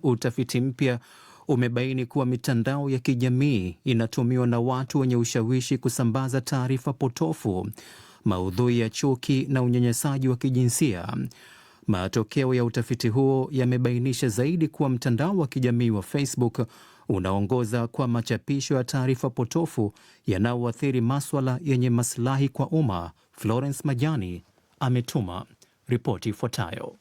Utafiti mpya umebaini kuwa mitandao ya kijamii inatumiwa na watu wenye ushawishi kusambaza taarifa potofu, maudhui ya chuki na unyanyasaji wa kijinsia. Matokeo ya utafiti huo yamebainisha zaidi kuwa mtandao wa kijamii wa Facebook unaongoza kwa machapisho ya taarifa potofu yanayoathiri maswala yenye maslahi kwa umma. Florence Majani ametuma ripoti ifuatayo.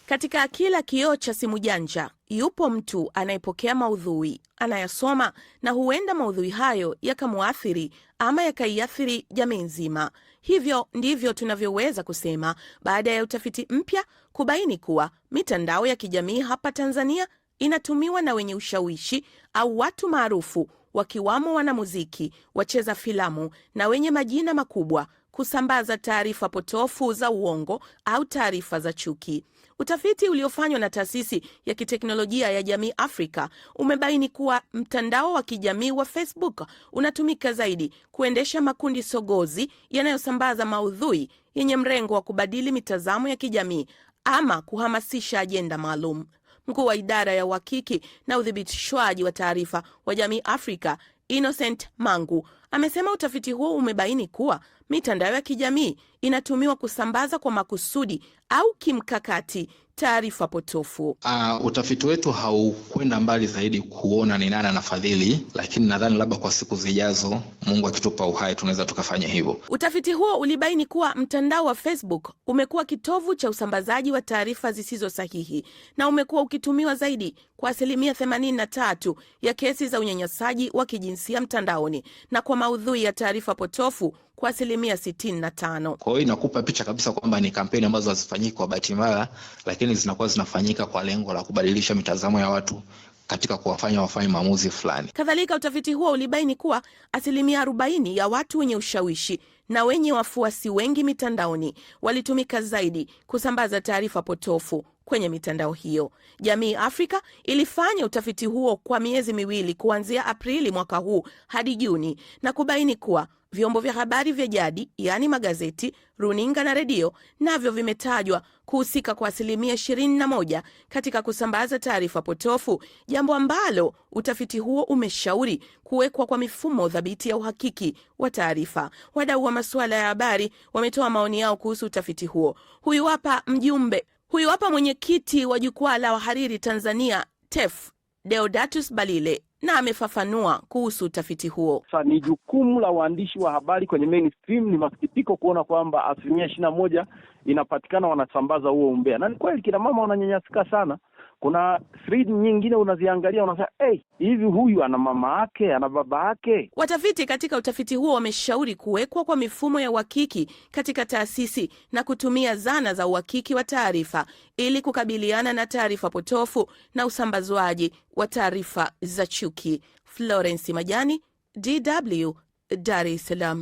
Katika kila kioo cha simu janja yupo mtu anayepokea maudhui, anayasoma, na huenda maudhui hayo yakamuathiri ama yakaiathiri jamii nzima. Hivyo ndivyo tunavyoweza kusema baada ya utafiti mpya kubaini kuwa mitandao ya kijamii hapa Tanzania inatumiwa na wenye ushawishi au watu maarufu, wakiwamo wanamuziki, wacheza filamu na wenye majina makubwa, kusambaza taarifa potofu za uongo au taarifa za chuki. Utafiti uliofanywa na taasisi ya kiteknolojia ya Jamii Afrika umebaini kuwa mtandao wa kijamii wa Facebook unatumika zaidi kuendesha makundi sogozi yanayosambaza maudhui yenye mrengo wa kubadili mitazamo ya kijamii ama kuhamasisha ajenda maalum. Mkuu wa idara ya uhakiki na udhibitishwaji wa taarifa wa Jamii Afrika, Innocent Mangu, amesema utafiti huo umebaini kuwa mitandao ya kijamii inatumiwa kusambaza kwa makusudi au kimkakati taarifa potofu. Utafiti wetu haukwenda mbali zaidi kuona ni nani anafadhili, lakini nadhani labda kwa siku zijazo, Mungu akitupa uhai, tunaweza tukafanya hivyo. Utafiti huo ulibaini kuwa mtandao wa Facebook umekuwa kitovu cha usambazaji wa taarifa zisizo sahihi na umekuwa ukitumiwa zaidi kwa asilimia 83 ya kesi za unyanyasaji wa kijinsia mtandaoni na kwa maudhui ya taarifa potofu kwa asilimia 65. Kwa hiyo inakupa picha kabisa kwamba ni kampeni ambazo hazifanyiki kwa bahati mbaya, lakini zinakuwa zinafanyika kwa lengo la kubadilisha mitazamo ya watu katika kuwafanya wafanye maamuzi fulani. Kadhalika, utafiti huo ulibaini kuwa asilimia 40 ya watu wenye ushawishi na wenye wafuasi wengi mitandaoni walitumika zaidi kusambaza taarifa potofu kwenye mitandao hiyo. Jamii Afrika ilifanya utafiti huo kwa miezi miwili kuanzia Aprili mwaka huu hadi Juni na kubaini kuwa vyombo vya habari vya jadi, yani magazeti, runinga na redio, navyo vimetajwa kuhusika kwa asilimia 21 katika kusambaza taarifa potofu, jambo ambalo utafiti huo umeshauri kuwekwa kwa mifumo dhabiti ya uhakiki wa taarifa. Wadau wa masuala ya habari wametoa maoni yao kuhusu utafiti huo. Huyu hapa mwenyekiti wa Jukwaa la Wahariri Tanzania TEF, Deodatus Balile, na amefafanua kuhusu utafiti huo. Sasa ni jukumu la waandishi wa habari kwenye mainstream. Ni masikitiko kuona kwamba asilimia 21 inapatikana wanasambaza huo umbea. Na ni kweli kina mama wananyanyasika sana. Kuna thread nyingine unaziangalia unasema, hivi huyu ana mama yake, ana baba yake? Watafiti katika utafiti huo wameshauri kuwekwa kwa mifumo ya uhakiki katika taasisi na kutumia zana za uhakiki wa taarifa ili kukabiliana na taarifa potofu na usambazwaji wa taarifa za chuki. Florence Majani, DW, Dar es Salaam.